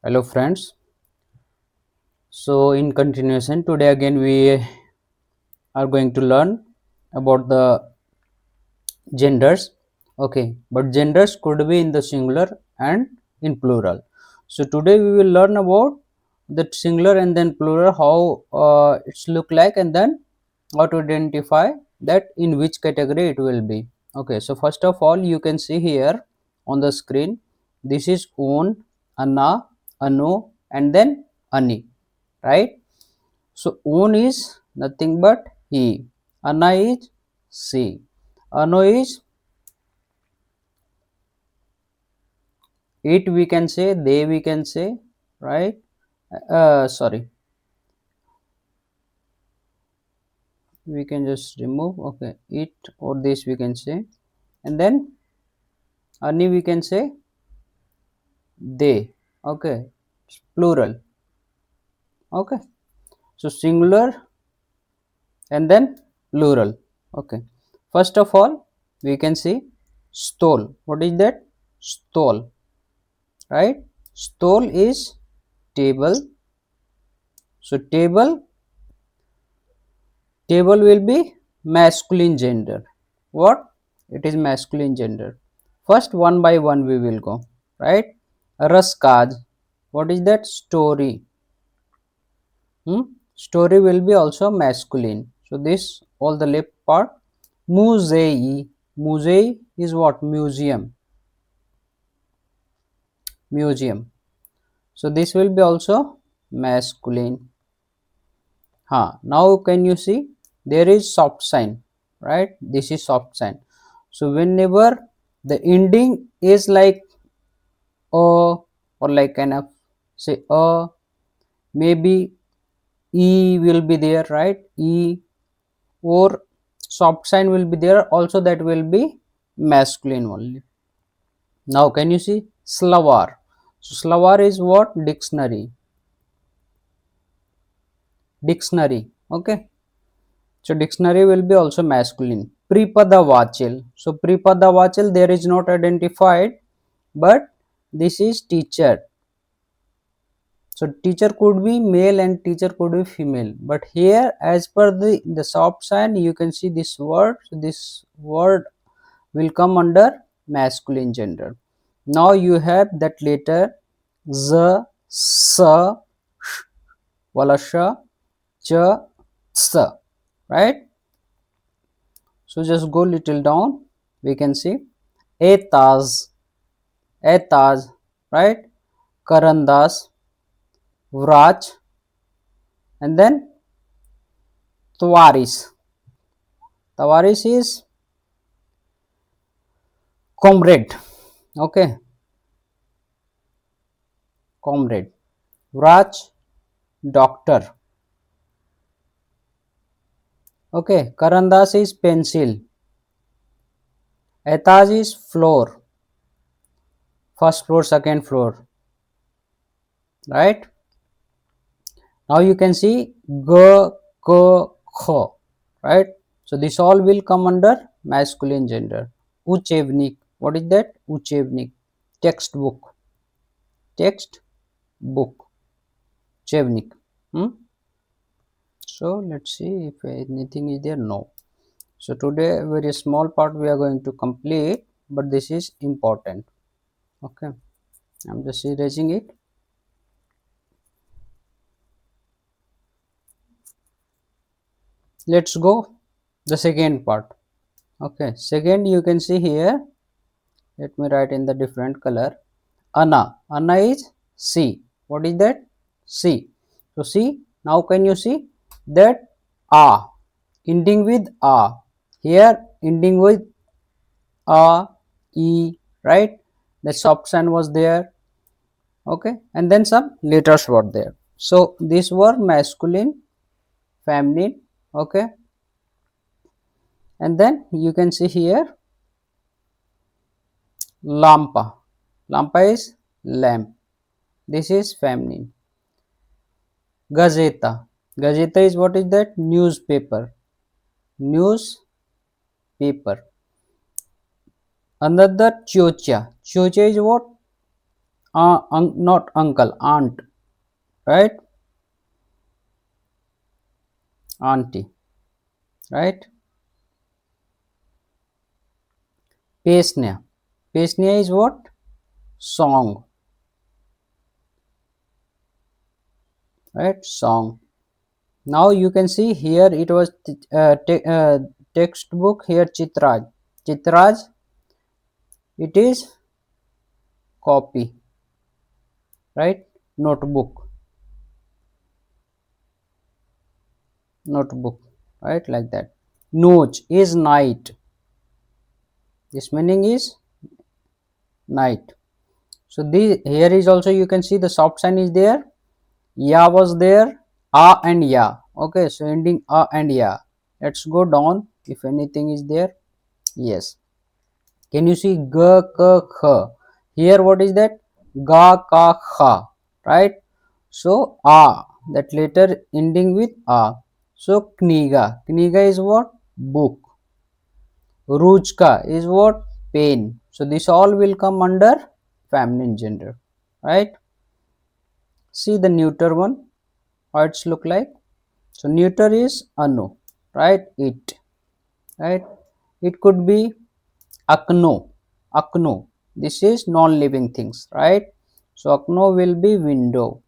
Hello friends. So in continuation, today again we are going to learn about the genders. Okay, but genders could be in the singular and in plural. So today we will learn about the singular and then plural, how it's look like, and then how to identify that in which category it will be. Okay, so first of all, you can see here on the screen, this is own, anna, anu, and then ani, right? So own is nothing but he, anna is she, anu is it, we can say, they, we can say, right? Sorry, we can just remove, okay, it or this we can say, and then ani we can say they, okay, it's plural, okay. So singular and then plural, okay. First of all, we can see stole. What is that? Stole, right? Stole is table. So table will be masculine gender. What? It is masculine gender. First, one by one we will go, right? Raskaj. What is that? Story. Story will be also masculine. So this all the left part. Musei. Musei is what? Museum. Museum. So this will be also masculine. Now can you see there is soft sign, right? This is soft sign. So whenever the ending is like or like kind of say maybe e will be there, right? E or soft sign will be there also, that will be masculine only. Now can you see slavar? So slavar is what? Dictionary. Dictionary, okay. So dictionary will be also masculine. Pripada vachil. So pripada vachil there is not identified, but this is teacher. So teacher could be male and teacher could be female, but here as per the soft sign you can see this word. So this word will come under masculine gender. Now you have that letter z, s, sh, wala sh, ch, s, right? So just go little down, we can see etaz, etaz, right? Karandas, vrach, and then twaris. Twaris is comrade, okay, comrade. Vrach, doctor, okay. Karandas is pencil. Etaj is floor, first floor, second floor, right? Now you can see g, k, kh, right? So this all will come under masculine gender. Uchevnik. What is that? Uchevnik. Textbook. Text book. Chevnik. So let's see if anything is there. No. So today very small part we are going to complete, but this is important. Okay. I'm just erasing it. Let's go the second part. Okay. Second, you can see here. Let me write in the different color. Anna. Anna is C. What is that? C. So C. Now can you see that A ending with A. Here ending with A, E, right? The soft sign was there. Okay. And then some letters were there. So these were masculine, feminine. Okay. And then you can see here lampa. Lampa is lamp. This is feminine. Gazeta. Gazeta is what is that? Newspaper. Newspaper. Another chocha. Chocha is what? not uncle, aunt, right? Auntie, right? Pesnia. Pesnia is what? Song, right? Song. Now you can see here it was textbook, here Chitraj. Chitraj, it is copy, right? Notebook, notebook, right? Like that. Noach is night. This meaning is night. So the here is also you can see the soft sign is there. Ya was there. A and ya. Okay, so ending a and ya. Let's go down if anything is there. Yes. Can you see g, k, kh? Here what is that? Ga, ka, kha. Right? So a, that letter ending with a. So kniga. Kniga is what? Book. Rujka is what? Pen. So this all will come under feminine gender. Right? See the neuter one. How it's look like? So neuter is anu. Right? It. Right? It could be akno. Akno. This is non-living things. Right? So akno will be window.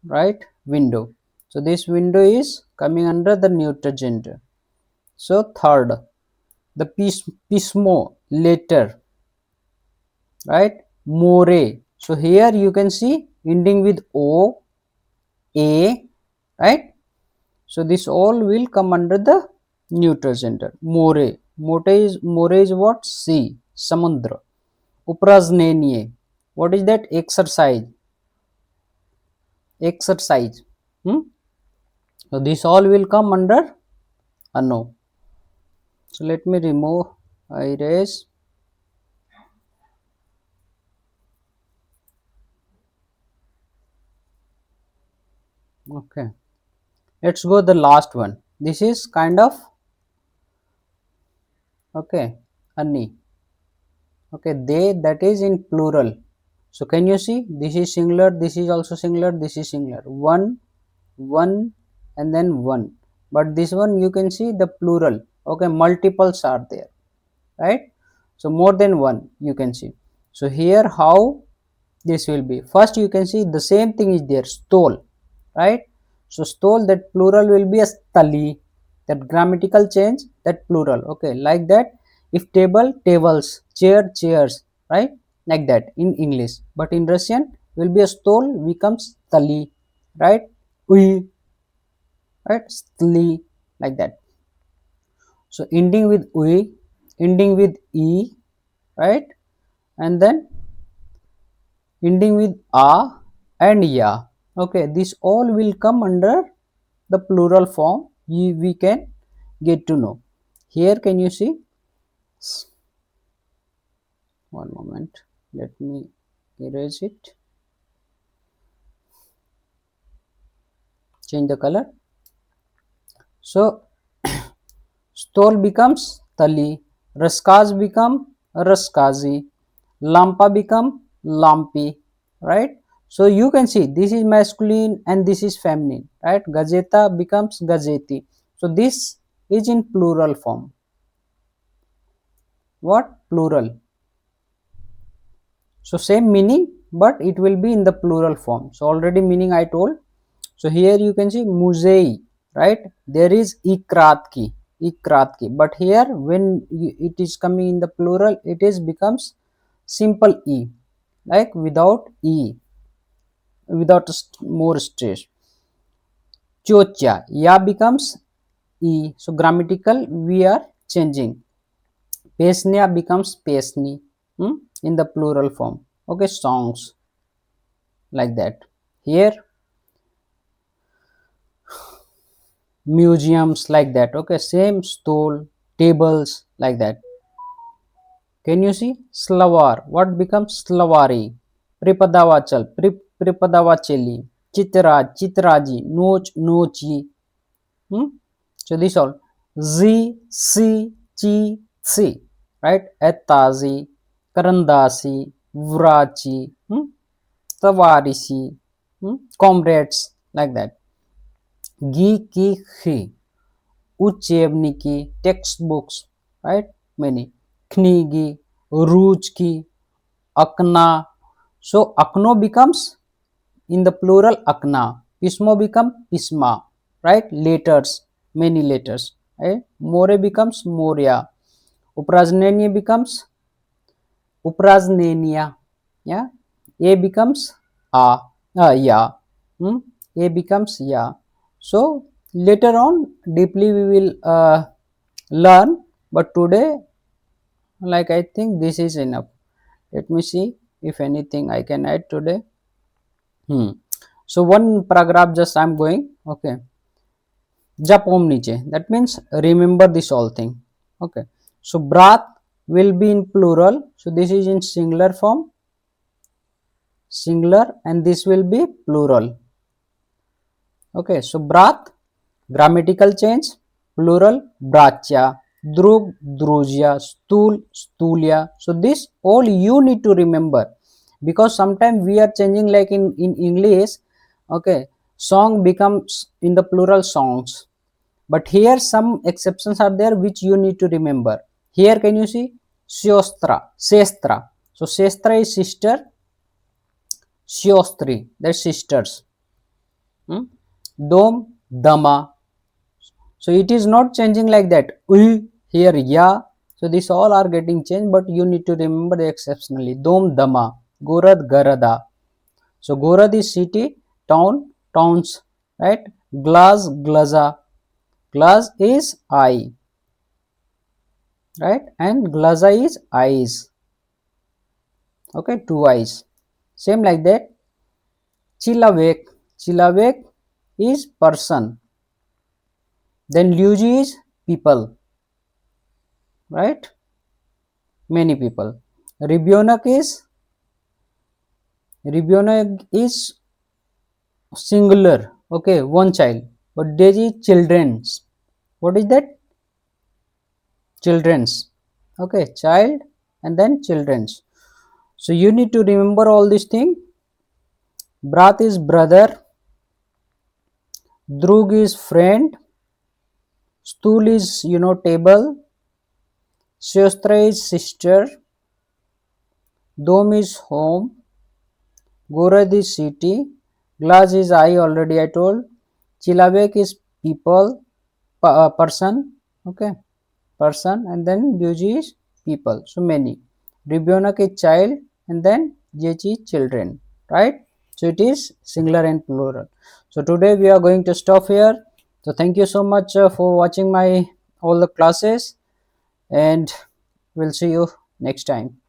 Right? Window. So this window is coming under the neuter gender. So third, the pismo, letter, right? More. So here you can see ending with o, a, right? So this all will come under the neuter gender. More. More is what? Sea, samudra. Upraznenie. What is that? Exercise. Exercise. So this all will come under no. So let me remove erase. Okay, let's go the last one. This is kind of okay, ani. Okay, they, that is in plural. So can you see this is singular, this is also singular, this is singular. One and then one. But this one you can see the plural. Okay, multiples are there, right? So more than one you can see. So here how this will be? First you can see the same thing is there, stole, right? So stole, that plural will be a stali. That grammatical change, that plural. Okay, like that. If table, tables, chair, chairs, right? Like that in English. But in Russian will be a stole becomes stali, right? Ui, right? Stli, like that. So ending with ui, ending with e, right? And then ending with a and ya. Okay, this all will come under the plural form. We can get to know. Here can you see? One moment. Let me erase it. Change the color. So stole becomes tali. Raskas become raskazi. Lampa become lampi. Right? So you can see this is masculine and this is feminine. Right? Gazeta becomes gazeti. So this is in plural form. What? Plural. So same meaning, but it will be in the plural form. So already meaning I told. So here you can see muzei, right? There is ikratki, ikratki. But here when it is coming in the plural, it is becomes simple e, like without e, without more stress. Chocha, ya becomes e. So grammatical we are changing. Pesnia becomes pesni, in the plural form. Okay, songs, like that. Here museums, like that. Okay, same stole, tables, like that. Can you see? Slavar, what becomes slavari? Pripadavachal, pripadavacheli. Chitra, chitraji. Noch, nochi. So this all. Z, si, chi, si. Right? Etazi, karandasi. vrachi, tavarisi, comrades, like that. Gi ki khi, uchebniki, textbooks, right? Many. Knigi, rujki, akna. So akno becomes in the plural akna. Pismo become pisma, right? Letters, many letters, right? More becomes moria. Upraznenia becomes upraznenia. Yeah. A becomes a. Yeah. A becomes ya. So later on deeply we will learn, but today, like, I think this is enough. Let me see if anything I can add today. So one paragraph just I'm going. Okay. Jap om niche, that means remember this all thing. Okay. So brath will be in plural, so this is in singular form, singular, and this will be plural. Okay, so brath, grammatical change, plural brachya, drug druzya, stool stulya. So this all you need to remember, because sometimes we are changing, like in English. Okay, song becomes in the plural songs, but here some exceptions are there which you need to remember. Here can you see Shostra, Sestra. So Sestra is sister, Shostri, that's sisters. Dom, Dama. So it is not changing like that. Here, ya. So this all are getting changed, but you need to remember the exceptionally. Dom, Dama. Gorad, Garada. So Gorad is city, town, towns, right? Glass, Glaza. Glass is eye, right? And Glaza is eyes. Okay, two eyes. Same like that. Chilavek. Chilavek is person. Then Luji is people, right? Many people. Ribionak is singular. Okay, one child. But Deji children's. What is that? Children's. Okay, child and then children's. So you need to remember all these things. Brat is brother. Drug is friend. Stool is table. Shostra is sister. Dom is home. Gorad is city. Glass is eye, already I told. Chilavek is people, person. Okay, person, and then Yuji is people. So many. Ribionak is child, and then Jechi children. Right? So it is singular and plural. So today we are going to stop here. So thank you so much for watching my all the classes, and we'll see you next time.